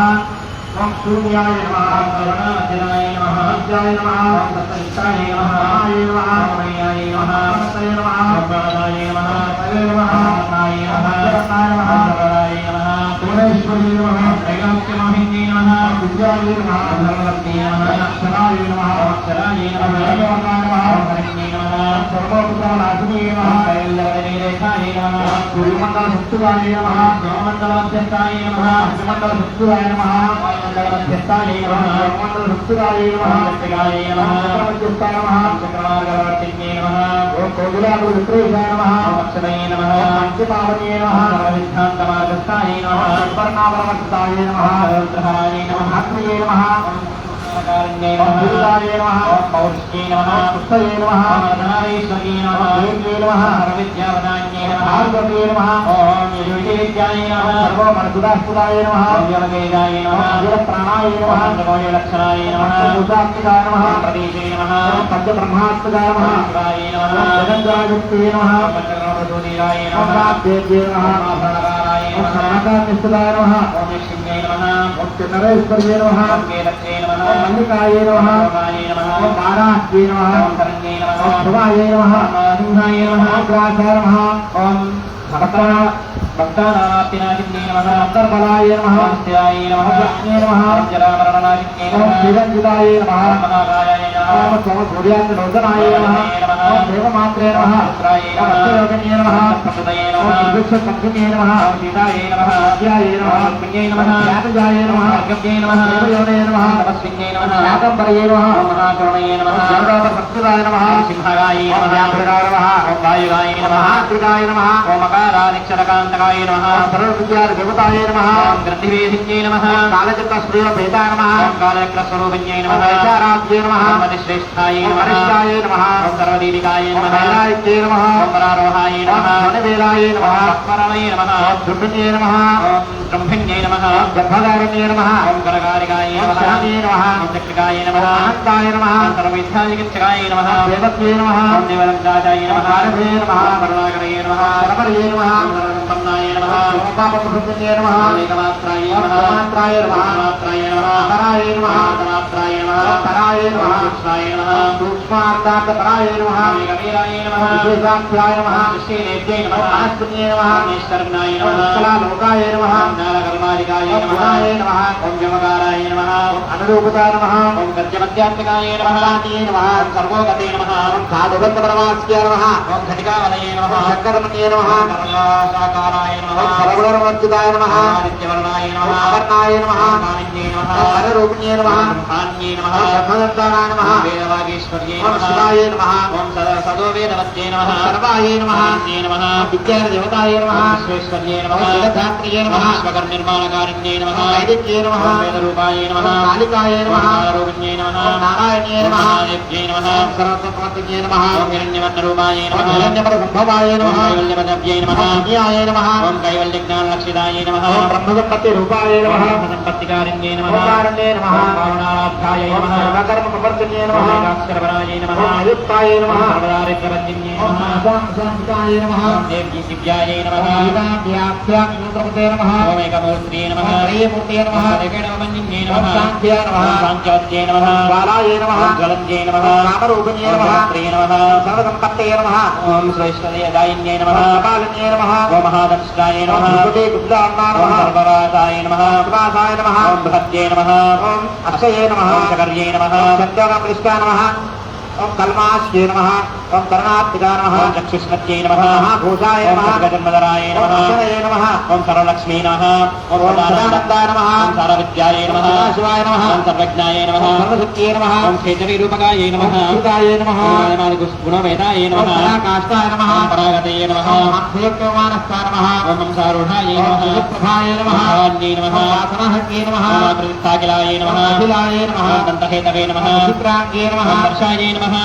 [SPEAKER 2] ఓం సూర్యాయ నమః
[SPEAKER 1] ఓం కరుణావచనాయ నమః
[SPEAKER 2] విద్యాయ నమః
[SPEAKER 1] ఓం సత్తమిత్రాయ నమః
[SPEAKER 2] మహాయ నమః
[SPEAKER 1] ఓం మయ్యాయ నమః
[SPEAKER 2] నమస్తయ నమః
[SPEAKER 1] ఓం ప్రాణాయ నమః
[SPEAKER 2] హరే నమః
[SPEAKER 1] నాయ నమః
[SPEAKER 2] జగన్నాయ నమః
[SPEAKER 1] ఓం సర్వరాయ నమః
[SPEAKER 2] భువనేశ్వరీ నమః
[SPEAKER 1] త్రైలోక్యమోహిన్యై నమః
[SPEAKER 2] విద్యాయ నమః
[SPEAKER 1] ఓం సర్వవర్తీయ నమః
[SPEAKER 2] అక్షరాయ నమః
[SPEAKER 1] ఓం అక్షరాయ నమః
[SPEAKER 2] వేదవర్ణాయ నమః
[SPEAKER 1] ఓం హరిణ్యై నమః
[SPEAKER 2] సర్వోపద్రవనాశినే
[SPEAKER 1] ఓం
[SPEAKER 2] నమః
[SPEAKER 1] కైల్లవదనే ज्येष्ठाय नमः
[SPEAKER 2] सूर्यमंडल सुष्टुवाय नमः
[SPEAKER 1] सोममण्डलाध्यक्षाय नमः
[SPEAKER 2] सूर्यमंडल सुष्टुवाय नमः
[SPEAKER 1] वायुमण्डलाध्यक्षाय नमः
[SPEAKER 2] सूर्यमंडल सुष्टुवाय नमः
[SPEAKER 1] चक्रवर्तिकाय नमः
[SPEAKER 2] चक्रवर्तिकाय नमः
[SPEAKER 1] चक्रमार्गवर्तिन्ये नमः
[SPEAKER 2] ओम कोकिलाकुल विक्रेशाय नमः
[SPEAKER 1] ओम अक्षतये नमः
[SPEAKER 2] पंचपावनीय नमः
[SPEAKER 1] सर्वविद्धान्तमार्गस्थाय नमः
[SPEAKER 2] वर्णावरमस्ताय नमः
[SPEAKER 1] रुद्रहाय नमः
[SPEAKER 2] आत्मये नमः
[SPEAKER 1] कारण्ये
[SPEAKER 2] ओम
[SPEAKER 1] नमः
[SPEAKER 2] दुर्गाय नमः
[SPEAKER 1] ओम पौरुषे नमः
[SPEAKER 2] पुष्पये नमः
[SPEAKER 1] ओम अनारेश्वर्ये नमः
[SPEAKER 2] देव्ये नमः
[SPEAKER 1] सर्वविद्यावदान्ये नमः
[SPEAKER 2] भार्गवे नमः
[SPEAKER 1] ओम यजुर्विद्याय नमः
[SPEAKER 2] सर्वमणकुदास्पुदाय नमः
[SPEAKER 1] ओम योगवेदाय नमः
[SPEAKER 2] वीरप्राणाय नमः
[SPEAKER 1] लक्षणाय नमः
[SPEAKER 2] पूजात्मिकाय नमः
[SPEAKER 1] प्रदेशे नमः
[SPEAKER 2] पंचब्रह्मात्मकाय नमः
[SPEAKER 1] शिवाय नमः
[SPEAKER 2] जगद्राजत्ये नमः
[SPEAKER 1] पंचकर्मप्रचोदिताय
[SPEAKER 2] ओम
[SPEAKER 1] नमः
[SPEAKER 2] देव्ये नमः
[SPEAKER 1] प्रणकाराय
[SPEAKER 2] ओम
[SPEAKER 1] नमः
[SPEAKER 2] शरणकानिष्ठदाय नमः
[SPEAKER 1] ओम लक्ष्म्यै नमः
[SPEAKER 2] ओम चिन्नरेश्वर्ये नमः
[SPEAKER 1] ओम केलक्षे नमः
[SPEAKER 2] ओम मल्लिकाय नमः
[SPEAKER 1] लोकाय नमः
[SPEAKER 2] ओम बाणास्ये नमः
[SPEAKER 1] ओम शरण्ये नमः
[SPEAKER 2] ओम शुभाय नमः
[SPEAKER 1] ओम सिंहाय नमः
[SPEAKER 2] ओम ग्रासाय नमः
[SPEAKER 1] ओम भक्तानाप्तिनाशिन्ये नमः
[SPEAKER 2] अंतर्बलाय नमः
[SPEAKER 1] ओम स्थिराय नमः
[SPEAKER 2] ओम लक्ष्म्ये नमः
[SPEAKER 1] ओम जलामरणनाशिन्ये
[SPEAKER 2] ओम
[SPEAKER 1] नमः
[SPEAKER 2] श्रीरंजिताय नमः
[SPEAKER 1] ओम महाकायाय नमः
[SPEAKER 2] ओम सोमसूर्याग्निरोधनाय नमः ओम देवमात्रे नमः
[SPEAKER 1] रुद्राय
[SPEAKER 2] ओम
[SPEAKER 1] नमः
[SPEAKER 2] अक्षयोगिन्ये नमः
[SPEAKER 1] प्रसुतये
[SPEAKER 2] ओम
[SPEAKER 1] नमः
[SPEAKER 2] दुर्भिक्षपंचम्ये नमः
[SPEAKER 1] ओम सीताय नमः
[SPEAKER 2] विद्याय नमः
[SPEAKER 1] ओम पुण्ये नमः
[SPEAKER 2] ज्ञातजाय नमः
[SPEAKER 1] भाग्यव्ये नमः
[SPEAKER 2] देवयोनये नमः
[SPEAKER 1] तपस्विन्ये नमः
[SPEAKER 2] शाकम्भरये नमः
[SPEAKER 1] ओम महाकरुणये नमः
[SPEAKER 2] ओम जगदापसंस्कृताय नमः
[SPEAKER 1] ओम सिंहगाय
[SPEAKER 2] ओम
[SPEAKER 1] नमः
[SPEAKER 2] व्याघ्रगाय नमः
[SPEAKER 1] ओम वायुगाय
[SPEAKER 2] ओम
[SPEAKER 1] नमः
[SPEAKER 2] महात्रिकाय नमः
[SPEAKER 1] ओम अकारादिक्षरकान्तकाय नमः
[SPEAKER 2] ओम सर्वविद्यादेवताय नमः
[SPEAKER 1] ओम ग्रन्थिवेदिन्ये नमः
[SPEAKER 2] ओम कालचक्रस्वरूपेताय नमः
[SPEAKER 1] ओम कालचक्रस्वरूपिण्ये
[SPEAKER 2] ओम
[SPEAKER 1] नमः
[SPEAKER 2] वैशाराध्ये नमः
[SPEAKER 1] ओम अतिश्रेष्ठाय
[SPEAKER 2] ओम
[SPEAKER 1] नमः
[SPEAKER 2] वरिष्ठाय नमः
[SPEAKER 1] ओम सर्वदीपिकाय
[SPEAKER 2] ओम
[SPEAKER 1] नमः
[SPEAKER 2] वैरायित्ये नमः
[SPEAKER 1] ओम परारोहाय
[SPEAKER 2] ओम
[SPEAKER 1] नमः
[SPEAKER 2] ध्वनिवेलाय
[SPEAKER 1] ओम
[SPEAKER 2] नमः
[SPEAKER 1] स्मरणाय नमः
[SPEAKER 2] ओम द्रुभिण्ये नमः
[SPEAKER 1] ओम ब्रह्मण्ये नमः
[SPEAKER 2] ओम गर्भधारिण्ये नमः
[SPEAKER 1] ओम करकारिकाय
[SPEAKER 2] ओम
[SPEAKER 1] नमः
[SPEAKER 2] शरण्ये नमः
[SPEAKER 1] ओम चक्रिकाय
[SPEAKER 2] ओम
[SPEAKER 1] नमः
[SPEAKER 2] अनन्ताय नमः
[SPEAKER 1] ओम सर्वविद्यादिकित्सकाय नमः
[SPEAKER 2] ओम देवत्ये नमः
[SPEAKER 1] ओम देवलब्धाचाय
[SPEAKER 2] ओम
[SPEAKER 1] नमः
[SPEAKER 2] भारवे नमः
[SPEAKER 1] ओम करुणाकरये नमः
[SPEAKER 2] शरमर्ये नमः
[SPEAKER 1] ओम सर्वसम्पन्नाय नमः
[SPEAKER 2] ओम सोमपापप्रभृतये नमः
[SPEAKER 1] ओम एकमात्राय
[SPEAKER 2] ओम
[SPEAKER 1] नमः
[SPEAKER 2] सोमात्राय नमः
[SPEAKER 1] एकमात्राय नमः
[SPEAKER 2] कराय नमः
[SPEAKER 1] एकमात्राय नमः
[SPEAKER 2] ओम कराय नमः
[SPEAKER 1] कृष्णाय नमः
[SPEAKER 2] सूक्ष्मार्थार्थपराय नमः
[SPEAKER 1] ओम एकवीराय नमः
[SPEAKER 2] विशेषाख्याय नमः
[SPEAKER 1] कृष्णेभ्यै
[SPEAKER 2] ओम
[SPEAKER 1] नमः
[SPEAKER 2] आस्पन्ये नमः
[SPEAKER 1] ओम ईश्वरज्ञाय
[SPEAKER 2] ओम
[SPEAKER 1] नमः
[SPEAKER 2] कलालोकाय नमः
[SPEAKER 1] ओम ज्ञानकर्मादिकाय
[SPEAKER 2] ओम
[SPEAKER 1] नमः
[SPEAKER 2] गुणाय नमः
[SPEAKER 1] ओम जमकाराय नमः
[SPEAKER 2] ओम अनुरूपताय नमः
[SPEAKER 1] ओम गद्यमध्यात्मिकाय नमः
[SPEAKER 2] भगवान्ये नमः
[SPEAKER 1] ओम सर्वोगते नमः
[SPEAKER 2] ओम साधुभक्तपरमास्ये नमः
[SPEAKER 1] ओम घटिकावलये नमः
[SPEAKER 2] ओम शङ्करमन्ये नमः
[SPEAKER 1] ओम कर्मसाकाराय नमः
[SPEAKER 2] ओम सर्वगुणवर्जिताय नमः
[SPEAKER 1] ओम आदित्यवर्णाय
[SPEAKER 2] ओम
[SPEAKER 1] नमः
[SPEAKER 2] अवर्णाय नमः
[SPEAKER 1] ओम कामिन्ये नमः
[SPEAKER 2] ओम अनुरूपिण्ये नमः
[SPEAKER 1] ओम ब्रह्माण्ये नमः
[SPEAKER 2] ओम ब्रह्मदत्ताय नमः
[SPEAKER 1] ओम वेदवागीश्वर्ये
[SPEAKER 2] ओम
[SPEAKER 1] नमः
[SPEAKER 2] शिवाय नमः
[SPEAKER 1] ओम सदोवेदवत्ये नमः
[SPEAKER 2] ओम सर्वाय नमः
[SPEAKER 1] ओम नमः
[SPEAKER 2] ओम विद्यादेवताय नमः
[SPEAKER 1] ओम विश्वेश्वर्ये
[SPEAKER 2] ओम
[SPEAKER 1] नमः
[SPEAKER 2] जगद्धात्रिये
[SPEAKER 1] ओम
[SPEAKER 2] नमः
[SPEAKER 1] विश्वकर्मनिर्माणकारिण्ये नमः
[SPEAKER 2] ओम वैदिक्ये नमः
[SPEAKER 1] ओम वेदरूपाय
[SPEAKER 2] ओम
[SPEAKER 1] नमः
[SPEAKER 2] कालिकाय
[SPEAKER 1] ओम
[SPEAKER 2] नमः
[SPEAKER 1] नारायण्ये नमः
[SPEAKER 2] ओम नारायण्ये
[SPEAKER 1] ओम
[SPEAKER 2] नमः
[SPEAKER 1] महादेव्ये नमः
[SPEAKER 2] ओम सरस्वतीये नमः
[SPEAKER 1] ओम हिरण्यवर्णरूपाय
[SPEAKER 2] ओम
[SPEAKER 1] नमः
[SPEAKER 2] हिरण्यपरसम्भवाय
[SPEAKER 1] ओम
[SPEAKER 2] नमः
[SPEAKER 1] कैवल्यपदव्यै
[SPEAKER 2] ओम
[SPEAKER 1] नमः
[SPEAKER 2] पुण्याय नमः
[SPEAKER 1] ओम कैवल्यज्ञानलक्षिताय नमः
[SPEAKER 2] ओम ब्रह्मसम्पत्तिरूपाय
[SPEAKER 1] ओम
[SPEAKER 2] नमः
[SPEAKER 1] ब्रह्मसम्पत्तिकारिण्ये नमः
[SPEAKER 2] ओम कारण्ये नमः
[SPEAKER 1] ओम पावनार्थाय
[SPEAKER 2] ओम
[SPEAKER 1] नमः
[SPEAKER 2] सर्वकर्मप्रवर्तने
[SPEAKER 1] ओम
[SPEAKER 2] नमः
[SPEAKER 1] एकाक्षरपराय नमः
[SPEAKER 2] ओम अयुक्ताय
[SPEAKER 1] ओम
[SPEAKER 2] नमः
[SPEAKER 1] सर्वदारिद्र्यवर्जिन्ये
[SPEAKER 2] ओम
[SPEAKER 1] नमः
[SPEAKER 2] शान्ताय नमः
[SPEAKER 1] ओम देव्यै दिव्याय नमः
[SPEAKER 2] ओम व्याख्याख्यते नमः
[SPEAKER 1] ओम एकमूर्त्यै नमः
[SPEAKER 2] ओम त्रयमूर्तये नमः
[SPEAKER 1] ओम एकेणवमन्ये
[SPEAKER 2] ओम
[SPEAKER 1] नमः
[SPEAKER 2] शान्त्यै नमः
[SPEAKER 1] ओम साङ्ख्यवत्यै नमः
[SPEAKER 2] ओम ज्वालाय नमः
[SPEAKER 1] ओम ज्वलन्त्यै नमः
[SPEAKER 2] ओम कामरूपिण्ये
[SPEAKER 1] ओम
[SPEAKER 2] नमः
[SPEAKER 1] जगत्प्रिये नमः
[SPEAKER 2] ओम सर्वसम्पत्तये नमः
[SPEAKER 1] ओम श्रेष्ठदायिन्ये नमः
[SPEAKER 2] ओम कपालिन्ये नमः
[SPEAKER 1] ओम महादंष्टाय
[SPEAKER 2] ओम
[SPEAKER 1] नमः
[SPEAKER 2] भूपते गुप्तात्मा
[SPEAKER 1] ओम
[SPEAKER 2] नमः
[SPEAKER 1] सर्वराजाय नमः
[SPEAKER 2] ओम सुभासाय नमः
[SPEAKER 1] ओम बृहत्यै नमः
[SPEAKER 2] ओम अक्षये नमः
[SPEAKER 1] ओम शकर्यै नमः
[SPEAKER 2] ओम सत्यानापृष्टाय नमः ओम कल्माश्ये नमः ओम कर्णात्मिकाय नमः
[SPEAKER 1] ओम चक्षुष्मत्यै नमः
[SPEAKER 2] ओम महाघोषाय
[SPEAKER 1] ओम
[SPEAKER 2] नमः
[SPEAKER 1] सर्गजन्मधराय
[SPEAKER 2] ओम
[SPEAKER 1] नमः
[SPEAKER 2] अक्षरये नमः
[SPEAKER 1] ओम सर्वलक्ष्मी नमः ओम
[SPEAKER 2] ओम सदानन्दाय नमः
[SPEAKER 1] ओम सारविद्याय
[SPEAKER 2] ओम
[SPEAKER 1] नमः
[SPEAKER 2] सदाशिवाय नमः
[SPEAKER 1] ओम सर्वज्ञाय नमः
[SPEAKER 2] ओम सर्वशक्त्यै नमः
[SPEAKER 1] ओम खेचवीरूपकाय
[SPEAKER 2] ओम
[SPEAKER 1] नमः
[SPEAKER 2] सुताय नमः
[SPEAKER 1] ओम गुणवेदाय
[SPEAKER 2] ओम
[SPEAKER 1] नमः
[SPEAKER 2] पराकाष्ठाय नमः
[SPEAKER 1] ओम परागतये नमः
[SPEAKER 2] ओम हंसयोक्यमानस्थाय नमः
[SPEAKER 1] ओम हंसारूढाय
[SPEAKER 2] ओम
[SPEAKER 1] नमः
[SPEAKER 2] सुप्रभाय नमः
[SPEAKER 1] ओम भवान्यै नमः
[SPEAKER 2] ओम वासनहर्ये नमः
[SPEAKER 1] ओम आकृतिस्थाकिलाय नमः
[SPEAKER 2] ओम अखिलाय नमः
[SPEAKER 1] ओम दन्तहेतवे नमः
[SPEAKER 2] ओम चित्राङ्गे नमः
[SPEAKER 1] ओम वर्षाय नमः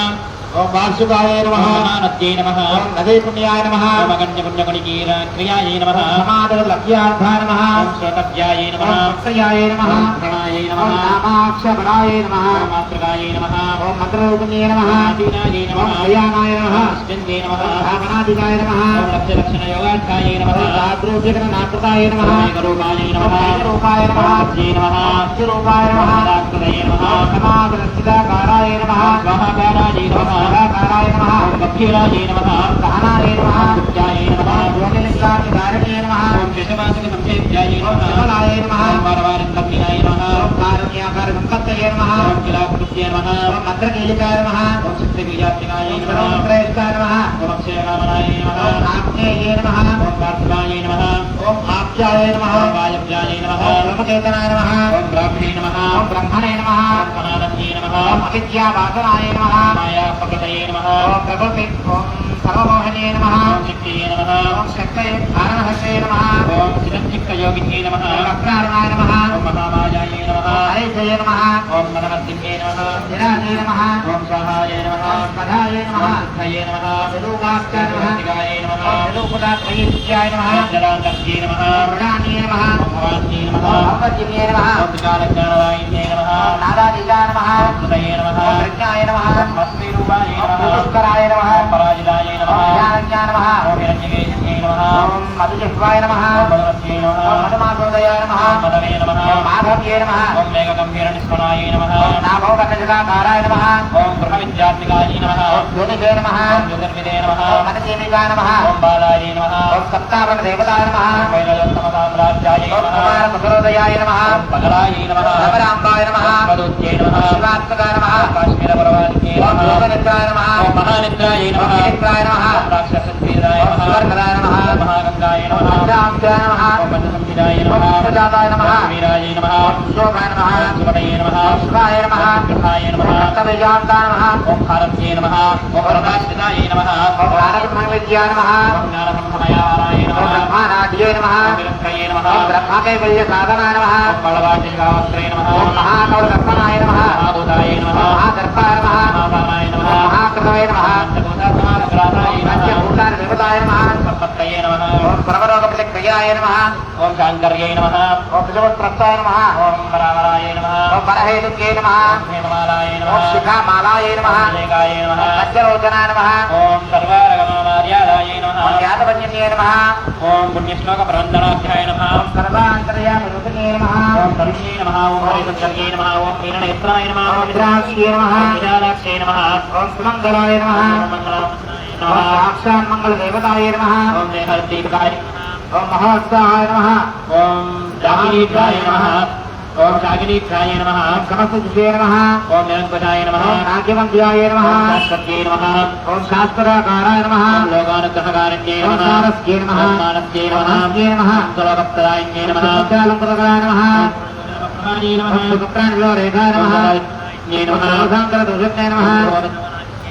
[SPEAKER 2] ओम वार्षिकाय नमः
[SPEAKER 1] ओम महानद्यै नमः
[SPEAKER 2] ओम नदैपुण्याय नमः
[SPEAKER 1] ओम अगण्यपुण्यगणिकीर्क्रियाय नमः
[SPEAKER 2] समादरलभ्यार्थाय नमः
[SPEAKER 1] ओम श्रोतव्याय नमः
[SPEAKER 2] ओम भक्तयाय नमः
[SPEAKER 1] ओम प्रणाय
[SPEAKER 2] ओम
[SPEAKER 1] नमः
[SPEAKER 2] नामाक्षपराय नमः
[SPEAKER 1] ओम मातृकाय नमः
[SPEAKER 2] ओम मन्त्ररूपिण्ये नमः
[SPEAKER 1] आदीनाय
[SPEAKER 2] ओम
[SPEAKER 1] नमः
[SPEAKER 2] कल्याणाय नमः
[SPEAKER 1] स्कन्दे नमः
[SPEAKER 2] ओम भावनादिकाय नमः
[SPEAKER 1] ओम लक्ष्यलक्षणयोगार्थाय नमः
[SPEAKER 2] ओम रात्रोज्यगणनाकृताय नमः
[SPEAKER 1] ओम एकरूपाय नमः
[SPEAKER 2] ओम एकरूपाय नमः
[SPEAKER 1] अब्जे नमः
[SPEAKER 2] अब्जरूपाय नमः
[SPEAKER 1] दाकृतये नमः
[SPEAKER 2] ओम समादरस्थिताकाराय नमः
[SPEAKER 1] स्वाहाकाराय नमः
[SPEAKER 2] स्वाहाकाराय नमः
[SPEAKER 1] ओम गभीराय नमः
[SPEAKER 2] ओम सहनाय नमः
[SPEAKER 1] गुप्ताय नमः
[SPEAKER 2] ओम योगिलिङ्गादिकारिणे नमः
[SPEAKER 1] ओम शशमासकसंसेव्याय
[SPEAKER 2] ओम
[SPEAKER 1] नमः
[SPEAKER 2] विमलाय नमः
[SPEAKER 1] ओम वारवारिन्दव्याय नमः
[SPEAKER 2] ओम कारुण्याकार संपत्तये नमः
[SPEAKER 1] ओम किलापुरुषे नमः
[SPEAKER 2] ओम मंत्रकीलिकाय नमः
[SPEAKER 1] ओम सिद्धिविजात्मिकाय नमः
[SPEAKER 2] ओम प्रेष्ठाय नमः
[SPEAKER 1] ओम अक्षयकामनाय नमः
[SPEAKER 2] ओम आग्नेये नमः
[SPEAKER 1] ओम पार्थिवाय नमः
[SPEAKER 2] ओम आप्याय नमः
[SPEAKER 1] ओम वायव्याय नमः
[SPEAKER 2] ओम ब्रह्मचेतनाय नमः
[SPEAKER 1] ओम ब्राह्मणे नमः
[SPEAKER 2] ओम ब्रह्मणे नमः
[SPEAKER 1] ओम अनादन्ये नमः
[SPEAKER 2] ओम अविद्यावासनाय नमः
[SPEAKER 1] मायापकृतये नमः
[SPEAKER 2] ओम प्रकृति ओम सर्वमोहने नमः
[SPEAKER 1] ओम शक्तिये नमः
[SPEAKER 2] ओम शक्तये कारणहस्ते नमः
[SPEAKER 1] ओम चिरञ्चित्तयोगिन्ये नमः
[SPEAKER 2] ओम वक्रारुणाय नमः
[SPEAKER 1] ओम महामायाय नमः
[SPEAKER 2] हरेशये नमः
[SPEAKER 1] ओम मनमद्दिन्ये नमः
[SPEAKER 2] निराजे नमः
[SPEAKER 1] ओम स्वाहाय नमः
[SPEAKER 2] ओम पदाय नमः
[SPEAKER 1] ओम सिद्धये नमः
[SPEAKER 2] यदुवाक्याय नमः
[SPEAKER 1] सिद्धिगाय नमः
[SPEAKER 2] ओम यदुपदात्रयीत्याय नमः
[SPEAKER 1] ओम जलान्तर्ये नमः
[SPEAKER 2] ओम मृडान्ये नमः
[SPEAKER 1] ओम भवान्ये नमः
[SPEAKER 2] ओम भगवद्जिन्ये नमः
[SPEAKER 1] ओम विकालज्ञानवायिन्ये नमः
[SPEAKER 2] ओम नादादिगाय नमः
[SPEAKER 1] ओम कृतये नमः
[SPEAKER 2] ओम प्रज्ञाय नमः
[SPEAKER 1] ओम भस्मीरूपाय
[SPEAKER 2] ओम
[SPEAKER 1] नमः
[SPEAKER 2] पुष्कराय नमः
[SPEAKER 1] ओम पराजिताय
[SPEAKER 2] ओम
[SPEAKER 1] नमः
[SPEAKER 2] ज्ञानज्ञाय नमः
[SPEAKER 1] ओम हिरण्यकेशिन्ये नमः
[SPEAKER 2] ओम मधुजिह्वाय नमः
[SPEAKER 1] ओम मधुमत्ये
[SPEAKER 2] ओम
[SPEAKER 1] नमः
[SPEAKER 2] मधुमासोदयाय नमः
[SPEAKER 1] ओम मदवे नमः
[SPEAKER 2] ओम माधव्ये नमः
[SPEAKER 1] ओम मेघगम्भीरनिष्पणाय नमः
[SPEAKER 2] ओम नाभोगणजगाकाराय नमः
[SPEAKER 1] ओम ब्रह्मविद्यात्मिकाय नमः
[SPEAKER 2] ओम ज्योतिषे नमः
[SPEAKER 1] ओम ज्योतिर्विदे नमः
[SPEAKER 2] ओम मनजीविकाय नमः
[SPEAKER 1] ओम बालाय नमः
[SPEAKER 2] ओम सप्तावरणदेवताय नमः
[SPEAKER 1] ओम वैलयोत्तमसाम्राज्याय
[SPEAKER 2] ओम
[SPEAKER 1] नमः
[SPEAKER 2] कुमारमसुरोदयाय नमः
[SPEAKER 1] ओम पगलाय नमः
[SPEAKER 2] भ्रमराम्बाय नमः
[SPEAKER 1] ओम वदूत्यै नमः
[SPEAKER 2] शिवात्मकाय नमः
[SPEAKER 1] ओम काश्मीरपुरवासिन्ये
[SPEAKER 2] ओम
[SPEAKER 1] नमः
[SPEAKER 2] योगनिद्राय नमः
[SPEAKER 1] ओम महानिद्राय नमः
[SPEAKER 2] ओम निद्राय नमः
[SPEAKER 1] ओम राक्षसद्वीराय
[SPEAKER 2] ओम
[SPEAKER 1] नमः
[SPEAKER 2] सुवर्गदाय नमः
[SPEAKER 1] ओम महागंगाय नमः
[SPEAKER 2] पंचांगाय नमः
[SPEAKER 1] ओम पंचसंहिताय नमः
[SPEAKER 2] ओम प्रजाताय नमः
[SPEAKER 1] ओम वीराय नमः
[SPEAKER 2] ओम शोभाय नमः
[SPEAKER 1] ओम सुमतये नमः
[SPEAKER 2] ओम शिवाय नमः
[SPEAKER 1] ओम कृष्णाय
[SPEAKER 2] ओम
[SPEAKER 1] नमः
[SPEAKER 2] रक्तबीजान्ताय नमः
[SPEAKER 1] ओम भारत्ये नमः ओम प्रकाशिताय नमः
[SPEAKER 2] ओम ज्ञानब्रह्मविद्याय नमः
[SPEAKER 1] ओम ज्ञानसंभमयाय
[SPEAKER 2] ओम
[SPEAKER 1] नमः
[SPEAKER 2] ब्रह्मानाड्ये नमः
[SPEAKER 1] ओम विरक्तये नमः
[SPEAKER 2] ओम ब्रह्मकैवल्यसाधनाय नमः
[SPEAKER 1] ओम बलवाचिकावस्त्रे नमः
[SPEAKER 2] ओम महाकौलकर्पणाय नमः
[SPEAKER 1] महाभूताय नमः
[SPEAKER 2] ओम महादर्पाय नमः
[SPEAKER 1] महाभामाय
[SPEAKER 2] ओम
[SPEAKER 1] नमः
[SPEAKER 2] महाकृतवे नमः
[SPEAKER 1] पंचभूतात्माग्रासाय नमः
[SPEAKER 2] पंचभूतानिदेवताय नमः
[SPEAKER 1] संपत्तये नमः
[SPEAKER 2] ओम परमरोगप्रतिक्रियाय नमः
[SPEAKER 1] ओम शाङ्कर्यै नमः
[SPEAKER 2] ओम प्रजवत्प्रस्थाय नमः
[SPEAKER 1] ओम वरावराय नमः
[SPEAKER 2] ओम वरहेतुके नमः
[SPEAKER 1] ओम हेममालाय
[SPEAKER 2] ओम
[SPEAKER 1] नमः
[SPEAKER 2] शिखामालाय नमः
[SPEAKER 1] ओम लेकाय
[SPEAKER 2] ओम
[SPEAKER 1] नमः
[SPEAKER 2] मध्यरोचनाय नमः
[SPEAKER 1] ओम सर्वारगममार्यादाय नमः
[SPEAKER 2] ओम ज्ञातवन्यन्ये नमः
[SPEAKER 1] ओम पुण्यश्लोकप्रबन्धनाध्याय नमः
[SPEAKER 2] ओम सर्वान्तर्यामिरुतये नमः
[SPEAKER 1] ओम तरुण्ये नमः ओम हरिसुचर्ये नमः ओम कीर्णनेत्राय नमः
[SPEAKER 2] ओम विद्राक्षये नमः
[SPEAKER 1] ओम विशालाक्षये नमः
[SPEAKER 2] ओम सुमङ्गलाय नमः
[SPEAKER 1] ओम मङ्गलाय
[SPEAKER 2] ओम
[SPEAKER 1] नमः
[SPEAKER 2] साक्षान्मङ्गलदेवताय नमः
[SPEAKER 1] ओम देहदीपकाय
[SPEAKER 2] ओम महात्साय नमः
[SPEAKER 1] ओम जागिनीत्राय नमः ओम जागिनीत्राय नमः
[SPEAKER 2] ओम समस्तजिते नमः
[SPEAKER 1] ओम निरङ्कुशाय नमः
[SPEAKER 2] ओम नाग्यवन्द्याय नमः
[SPEAKER 1] ओम शाश्वत्यै नमः
[SPEAKER 2] ओम शास्त्राकाराय नमः
[SPEAKER 1] ओम लोकानुग्रहकारिण्ये
[SPEAKER 2] ओम
[SPEAKER 1] नमः
[SPEAKER 2] सारस्ये नमः
[SPEAKER 1] ओम मानस्ये
[SPEAKER 2] ओम
[SPEAKER 1] नमः
[SPEAKER 2] हस्ये नमः
[SPEAKER 1] ओम सुलोकप्रदायिन्ये नमः
[SPEAKER 2] चित्रालङ्कृतकाय नमः
[SPEAKER 1] ओम नमः
[SPEAKER 2] ओम सुपुत्राणिलोरेखाय नमः
[SPEAKER 1] ये
[SPEAKER 2] ओम
[SPEAKER 1] नमः
[SPEAKER 2] सर्वसाङ्करदोषज्ञे नमः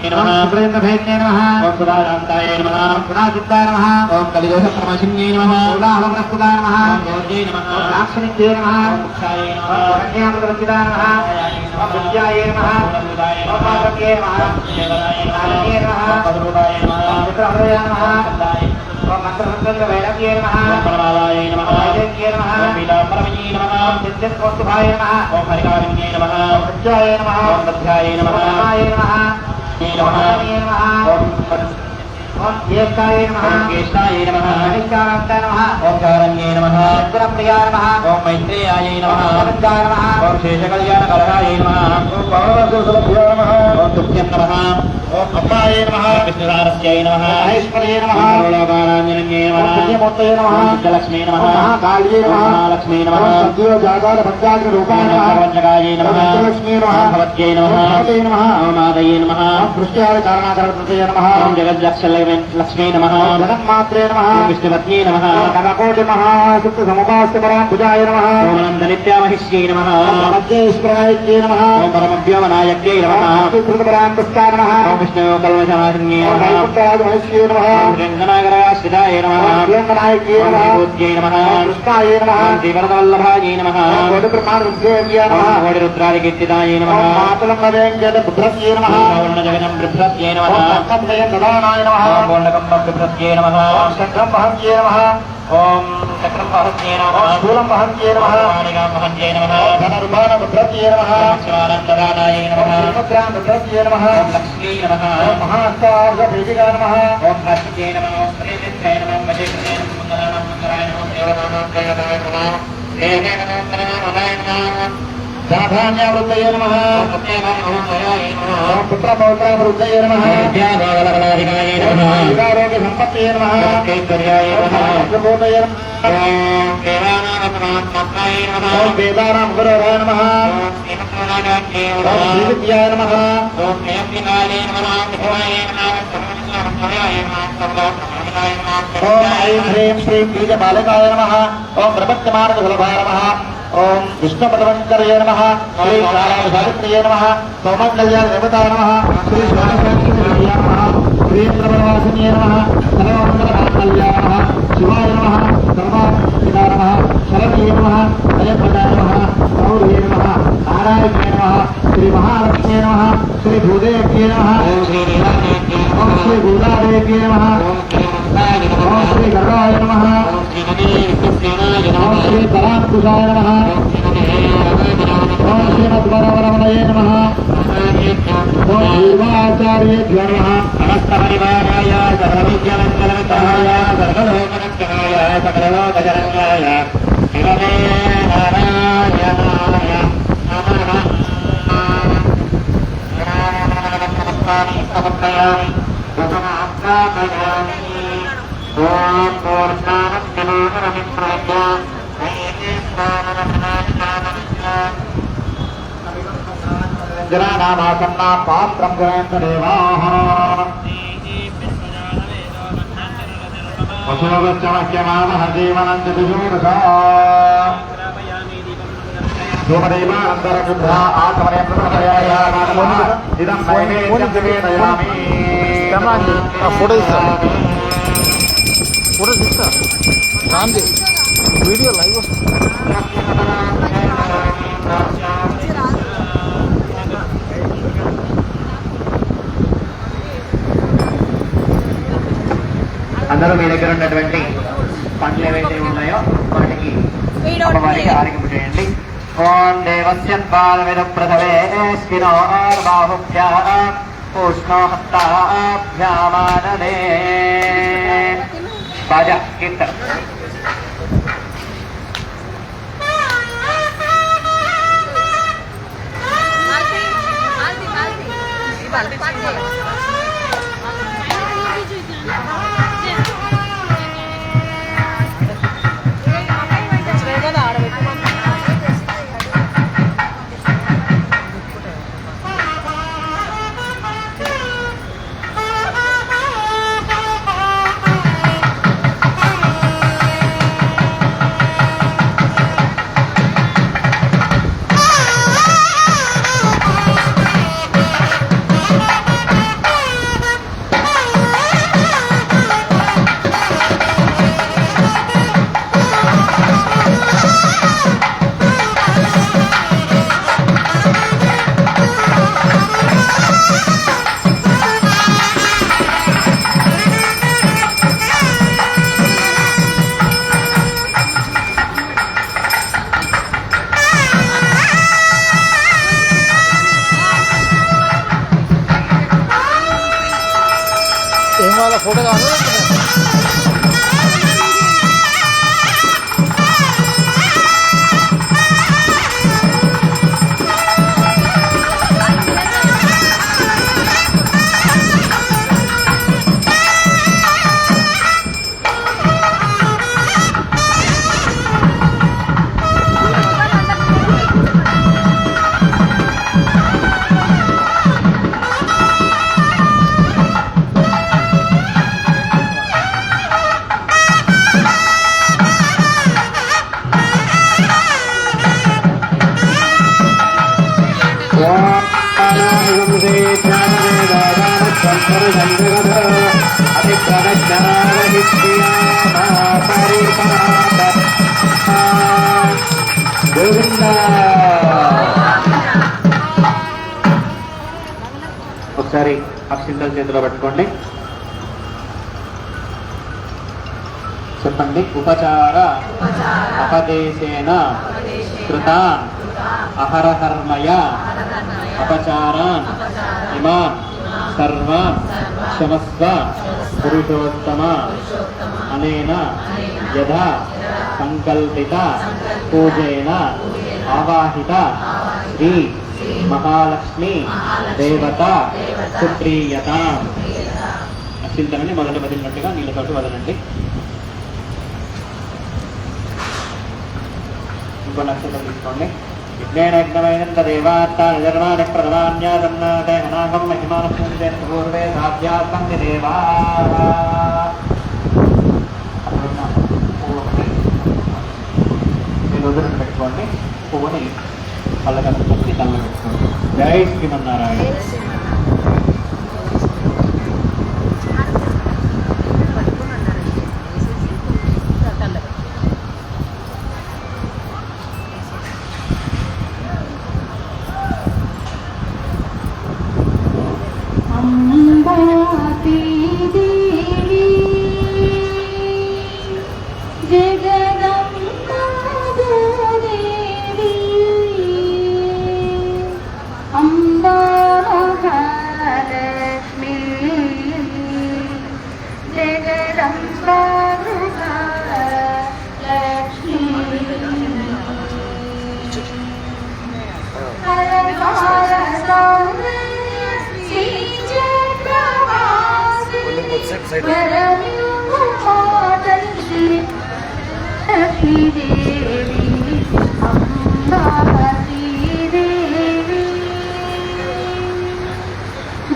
[SPEAKER 1] ये
[SPEAKER 2] ओम
[SPEAKER 1] नमः
[SPEAKER 2] सुप्रेन्द्रभेज्ञे नमः
[SPEAKER 1] ओम सुधारान्ताय नमः
[SPEAKER 2] ओम सुराचित्ताय नमः
[SPEAKER 1] ओम कलिदोषप्रमशिन्ये नमः
[SPEAKER 2] ओम उदाहवनस्तुताय नमः
[SPEAKER 1] ओम योग्ये नमः
[SPEAKER 2] ओम लाक्षणित्ये नमः
[SPEAKER 1] ओम मुक्षाय
[SPEAKER 2] ओम
[SPEAKER 1] नमः
[SPEAKER 2] कन्यामृतवच्चिताय नमः ओम विद्याये नमः ओम पार्वत्ये नमः नारदये नमः
[SPEAKER 1] ओम पदरूपाय नमः
[SPEAKER 2] ओम चित्रहृदये नमः
[SPEAKER 1] ओम
[SPEAKER 2] ओम मन्त्रसंकल्पवैराग्ये नमः
[SPEAKER 1] परमालाय नमः
[SPEAKER 2] ओम वैजयन्ये नमः
[SPEAKER 1] ओम पीताम्बरमये नमः
[SPEAKER 2] ओम चिद्यत्कौस्तुभाय नमः
[SPEAKER 1] ओम हरिकाविन्ये नमः
[SPEAKER 2] ओम सत्याय नमः
[SPEAKER 1] ओम दध्याय
[SPEAKER 2] ओम
[SPEAKER 1] नमः
[SPEAKER 2] ब्रह्माय नमः
[SPEAKER 1] ये
[SPEAKER 2] ओम
[SPEAKER 1] नमः
[SPEAKER 2] हरये नमः
[SPEAKER 1] ओम
[SPEAKER 2] ओम ज्येष्ठाय नमः
[SPEAKER 1] ओम केशाय नमः
[SPEAKER 2] कनिष्ठाय नमः
[SPEAKER 1] ओम चारण्ये नमः
[SPEAKER 2] चन्द्रप्रियाय नमः
[SPEAKER 1] ओम मैत्रेयाय नमः
[SPEAKER 2] ओम गोविन्दाय नमः
[SPEAKER 1] ओम शेषकल्याणकलहाय नमः ओम भगवद्गुरुसुलभ्यो नमः ओम तुभ्यं नमः
[SPEAKER 2] ओम अम्बाय नमः
[SPEAKER 1] विष्णुसारस्यै नमः
[SPEAKER 2] ओम महेश्वर्ये नमः
[SPEAKER 1] ओम सर्वलोकानाञ्जनन्ये
[SPEAKER 2] ओम
[SPEAKER 1] नमः
[SPEAKER 2] पुण्यमूर्तये नमः
[SPEAKER 1] ओम सिद्धलक्ष्मी नमः
[SPEAKER 2] ओम महाकाल्ये
[SPEAKER 1] ओम
[SPEAKER 2] नमः
[SPEAKER 1] महालक्ष्मी नमः
[SPEAKER 2] ओम सद्यो जागार भक्ताग्ररूपाय नमः
[SPEAKER 1] सर्वज्ञकाय नमः
[SPEAKER 2] ओम विष्णुलक्ष्मी नमः
[SPEAKER 1] ओम भवत्यै नमः
[SPEAKER 2] ओम भवते नमः
[SPEAKER 1] ओम आदये नमः
[SPEAKER 2] ओम दृष्ट्यादिकारणाकरकृतये नमः
[SPEAKER 1] ओम जगज्जक्षलक्ष्मी नमः
[SPEAKER 2] ओम जगन्मात्रे नमः
[SPEAKER 1] ओम विष्णुपत्न्यै नमः
[SPEAKER 2] ओम नवकोटि महाशक्तिसमुपास्य पराम्बुजाय नमः
[SPEAKER 1] ओम अनन्तनित्यामहिष्यै नमः
[SPEAKER 2] ओम प्रमद्येश्वरायज्ञे नमः
[SPEAKER 1] ओम परमभ्योमनायज्ञै नमः
[SPEAKER 2] ओम श्रीकृतपरान्तस्ताय नमः
[SPEAKER 1] ओम विष्णुकल्मषनाशिन्ये
[SPEAKER 2] ओम
[SPEAKER 1] नमः
[SPEAKER 2] वैकुण्ठराजमहेश्ये नमः
[SPEAKER 1] ओम रङ्गनागराश्रिताय नमः
[SPEAKER 2] ओम श्रीरङ्गनायज्ञे
[SPEAKER 1] ओम
[SPEAKER 2] नमः
[SPEAKER 1] विभूत्यै नमः
[SPEAKER 2] ओम कृष्णाय नमः
[SPEAKER 1] ओम श्रीवरदवल्लभायै नमः
[SPEAKER 2] ओम कोटिब्रह्माण्डविद्येभ्ये
[SPEAKER 1] ओम
[SPEAKER 2] नमः
[SPEAKER 1] कोटिरुद्रादिकीर्तितायै
[SPEAKER 2] ओम
[SPEAKER 1] नमः
[SPEAKER 2] मातुलङ्गवेङ्कटबुद्धस्ये नमः
[SPEAKER 1] ओम वर्णजगनं बिभ्रत्यै नमः
[SPEAKER 2] ओम तत्तद्वयन्ददानाय नमः
[SPEAKER 1] ओम पूर्णकम्बबिभ्रत्यै नमः
[SPEAKER 2] ओम शङ्खं वहन्त्ये नमः
[SPEAKER 1] ओम चक्रं वहत्यै
[SPEAKER 2] ओम
[SPEAKER 1] नमः
[SPEAKER 2] स्थूलं वहन्त्ये नमः
[SPEAKER 1] ओम मालिकां वहन्त्यै नमः
[SPEAKER 2] ओम धनुर्बाणबुद्धस्ये नमः
[SPEAKER 1] ओम शिवानन्ददानाय
[SPEAKER 2] ओम
[SPEAKER 1] नमः
[SPEAKER 2] श्रीमुद्राबुद्धस्ये नमः
[SPEAKER 1] ओम लक्ष्म्यै नमः
[SPEAKER 2] ओम महास्तार्घभेदिकाय नमः
[SPEAKER 1] ओम भास्वत्यै नमः ओम श्रीनित्यै नमः मजेन्द्राय नमः मङ्गलानां मङ्गलाय नमः देवतानां देवताय नमः देवे नमः नमः नमः
[SPEAKER 2] धाधान्यावृद्धये नमः
[SPEAKER 1] ओम सत्यभामाय नमः
[SPEAKER 2] ओम पुत्रपौत्रावृद्धये नमः
[SPEAKER 1] विद्याभोगलबलाधिकाय नमः
[SPEAKER 2] विकारोग्यसम्पत्तये नमः
[SPEAKER 1] कैङ्कर्याय नमः
[SPEAKER 2] प्रबोधये नमः
[SPEAKER 1] ओम देवानां
[SPEAKER 2] ఓం వేదానాం గురవే నమః ఓం శ్రీవిద్యాయ నమః ఓం ఐం హ్రీం శ్రీం బీజబాలకాయ నమః ఓం ప్రపంచమానసులభాయ నమః ఓం విష్ణుపదవంకరయ నమః శ్రీ సావిత్రియే నమః సౌమంగళ్యాయ దేవతాయ నమః శ్రీ స్వామియ నమః శ్రీంద్రవరవాసిన్యే నమః సర్వమంగళమాంగళ్యాయ నమః శివాయ నమః సర్వాత్మికాయ నమః శరణ్యే నమః అయప్రదాయ నమః గౌర్యే నమః నారాయణే నమః శ్రీ మహాలక్ష్మీ నమః శ్రీ భూదేవ్యే నమః ఓం శ్రీ భూదాదేవ్యే నమః ఓం శ్రీ గరుడాయ నమః ఓం శ్రీ పరాంకుశాయ నమః ఓం శ్రీమద్వరవరమణయే నమః ఓం పూర్వాచార్యేభ్యో నమః సమస్తపరివారాయ సర్వవిద్యామంగళవితాయ సర్వలోకరక్షణాయ సకలలోకశరణ్యాయ శివమే నారాయణాయ సమర్పయామి సమర్పయామి ఓం పూర్ణానందనామమిత్రయ జనానామాసన్నా పాత్రం జయంతదేవాః వశోగశ్చమహ్యమానః జీవనంత దుషూరసా ధూమదేవానందరవిద్రా ఆచమనే ప్రథమయాయ ఇదం నైవేద్యం నివేదయామి
[SPEAKER 3] ఫోటో తీస్తా రాంది వీడియో లైవ్ వస్తుంది.
[SPEAKER 2] అందరూ మీ దగ్గర ఉన్నటువంటి పండ్లు ఏవైతే ఉన్నాయో వాటికి అమ్మవారికి ఆరోగ్యం చేయండి. ఓం దేవస్యద్వారమిద ప్రథమే స్కినోర్బాహుభ్యా ఉష్ణో హస్తాభ్యామానదే బాజా కీర్తన
[SPEAKER 3] ఏం వాళ్ళ ఫోటో కాదు
[SPEAKER 2] ఒకసారి అక్షింతల చేతిలో పట్టుకోండి. చెప్పండి. ఉపచార అపదేశేన కృతాన్ అహరహర్మయ అపచారాన్ ఇమాన్ సర్వాన్ క్షమస్వ పురుషోత్తమ అనేన యథా సంకల్పిత పూజేన ఆవాహిత శ్రీ మహాలక్ష్మి దేవత సుప్రీయత. అక్షింతలని మొదట వదిలినట్టుగా నీళ్ళతోటి వదలండి.
[SPEAKER 1] ఇంకో నక్షత్రం తీసుకోండి. విజ్ఞాన యజ్ఞమైన దేవాత్తాని ధర్మాన్ని ప్రధాన్యాదన్నాదే అనాగం మహిమాన పూర్వే సాధ్యాత్మం దేవా రోజున పెట్టుకోండి. పువ్వుని పళ్ళగా పెట్టుకోండి, తల్ల పెట్టుకోండి. జై శ్రీమన్నారాయణ.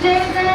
[SPEAKER 4] जय